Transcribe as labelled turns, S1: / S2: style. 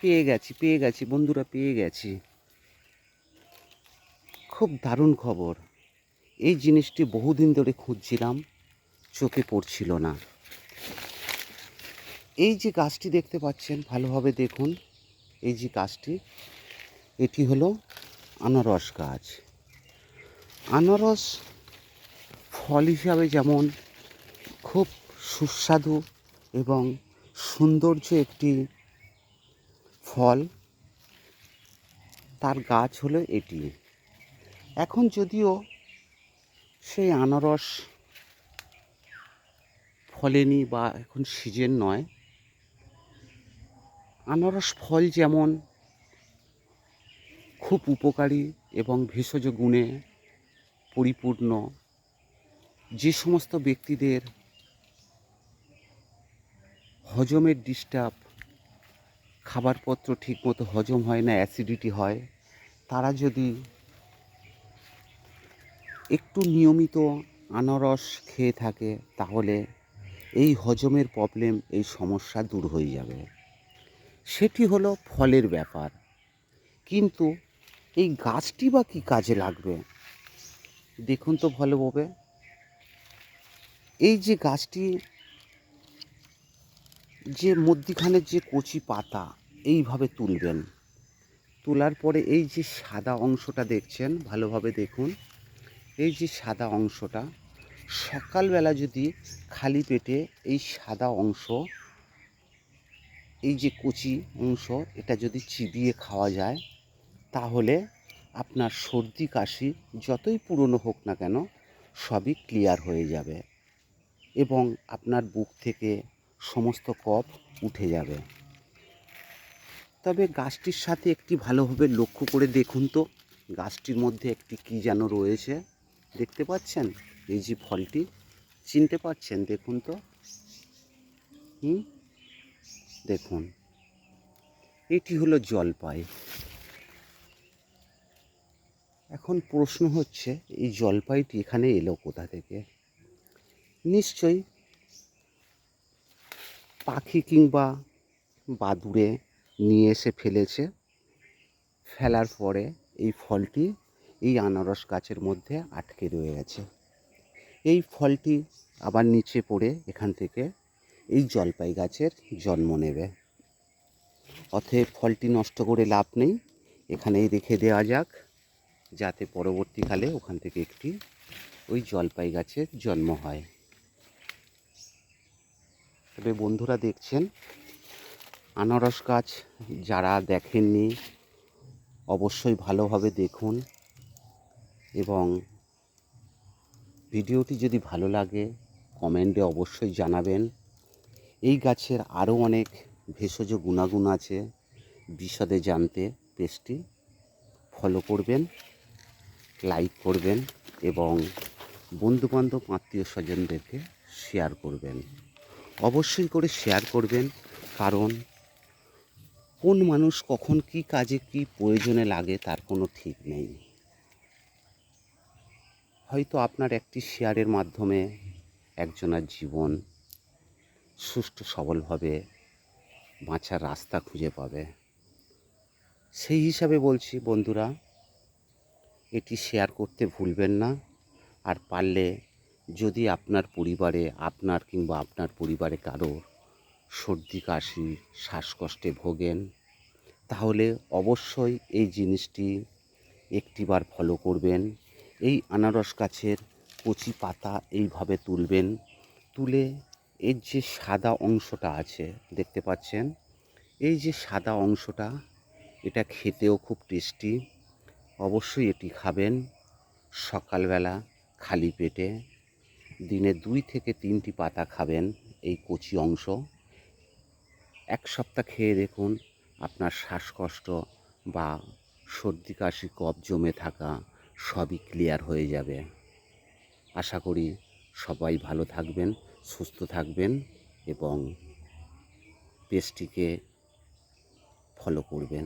S1: পেয়ে গেছি বন্ধুরা, পেয়ে গেছি। খুব দারুণ খবর। এই জিনিসটি বহুদিন ধরে খুঁজছিলাম, চোখে পড়ছিল না। এই যে গাছটি দেখতে পাচ্ছেন, ভালোভাবে দেখুন। এই যে গাছটি, এটি হলো আনারস গাছ। আনারস ফল হিসাবে যেমন খুব সুস্বাদু এবং সৌন্দর্য একটি ফল, তার গাছ হলো এটি। এখন যদিও সেই আনারস ফলেনি বা এখন সিজন নয়, আনারস ফল যেমন খুব উপকারী এবং ভেষজ গুণে পরিপূর্ণ, যে সমস্ত ব্যক্তিদের হজমের ডিস্টার্ব, খাবারপত্র ঠিকমতো হজম হয় না, অ্যাসিডিটি হয়, তারা যদি একটু নিয়মিত আনারস খেয়ে থাকে তাহলে এই হজমের প্রবলেম, এই সমস্যা দূর হয়ে যাবে। সেটি হলো ফলের ব্যাপার। কিন্তু এই গাছটি বা কী কাজে লাগবে দেখুন তো ভালোভাবে। এই যে গাছটি, যে মধ্যিখানের যে কচি পাতা এইভাবে তুলবেন, তোলার পরে এই যে সাদা অংশটা দেখছেন, ভালোভাবে দেখুন। এই যে সাদা অংশটা, সকালবেলা যদি খালি পেটে এই সাদা অংশ, এই যে কচি অংশ, এটা যদি চিবিয়ে খাওয়া যায় তাহলে আপনার সর্দি কাশি যতই পুরনো হোক না কেন সবই ক্লিয়ার হয়ে যাবে এবং আপনার বুক থেকে সমস্ত কফ উঠে যাবে। তবে গাছটির সাথে একটি ভালোভাবে লক্ষ্য করে দেখুন তো, গাছটির মধ্যে একটি কী যেন রয়েছে, দেখতে পাচ্ছেন? এই যে ফলটি, চিনতে পারছেন? দেখুন তো। দেখুন, এটি হলো জলপাই। এখন প্রশ্ন হচ্ছে, এই জলপাইটি এখানে এলো কোথা থেকে? নিশ্চয়ই পাখি কিংবা বাদুড়ে নিয়ে এসে ফেলেছে। ফেলার পরে এই ফলটি এই আনারস গাছের মধ্যে আটকে রয়ে গেছে। এই ফলটি আবার নিচে পড়ে এখান থেকে এই জলপাই গাছের জন্ম নেবে। অতএব ফলটি নষ্ট করে লাভ নেই, এখানেই রেখে দেওয়া যাক, যাতে পরবর্তীকালে ওখান থেকে একটি ওই জলপাই গাছের জন্ম হয়। তবে বন্ধুরা দেখছেন, আনারস গাছ যারা দেখেননি অবশ্যই ভালোভাবে দেখুন এবং ভিডিওটি যদি ভালো লাগে কমেন্টে অবশ্যই জানাবেন। এই গাছের আরও অনেক ভেষজ গুণাগুণ আছে, বিশদে জানতে পেজটি ফলো করবেন, লাইক করবেন এবং বন্ধুবান্ধব আত্মীয় স্বজনদেরকে শেয়ার করবেন। অবশ্যই করে শেয়ার করবেন, কারণ কোন মানুষ কখন কী কাজে কী প্রয়োজনে লাগে তার কোনো ঠিক নেই। হয়তো আপনার একটি শেয়ারের মাধ্যমে একজনের জীবন সুষ্ঠু সবলভাবে বাঁচার রাস্তা খুঁজে পাবে। সেই হিসাবে বলছি বন্ধুরা, এটি শেয়ার করতে ভুলবেন না। আর পারলে যদি আপনার পরিবারে, আপনার কিংবা আপনার পরিবারে কারোর সর্দি কাশি শ্বাসকষ্টে ভোগেন, তাহলে অবশ্যই এই জিনিসটি একটিবার ফলো করবেন। এই আনারস গাছের কচি পাতা এইভাবে তুলবেন, তুলে এর যে সাদা অংশটা আছে দেখতে পাচ্ছেন, এই যে সাদা অংশটা, এটা খেতেও খুব টেস্টি। অবশ্যই এটি খাবেন সকালবেলা খালি পেটে। দিনে 2 থেকে 3টি পাতা খাবেন এই কচি অংশ। 1 সপ্তাহ খেয়ে দেখুন, আপনার শ্বাসকষ্ট বা সর্দি কাশি কফ জমে থাকা সবই ক্লিয়ার হয়ে যাবে। আশা করি সবাই ভালো থাকবেন, সুস্থ থাকবেন এবং পেজটিকে ফলো করবেন।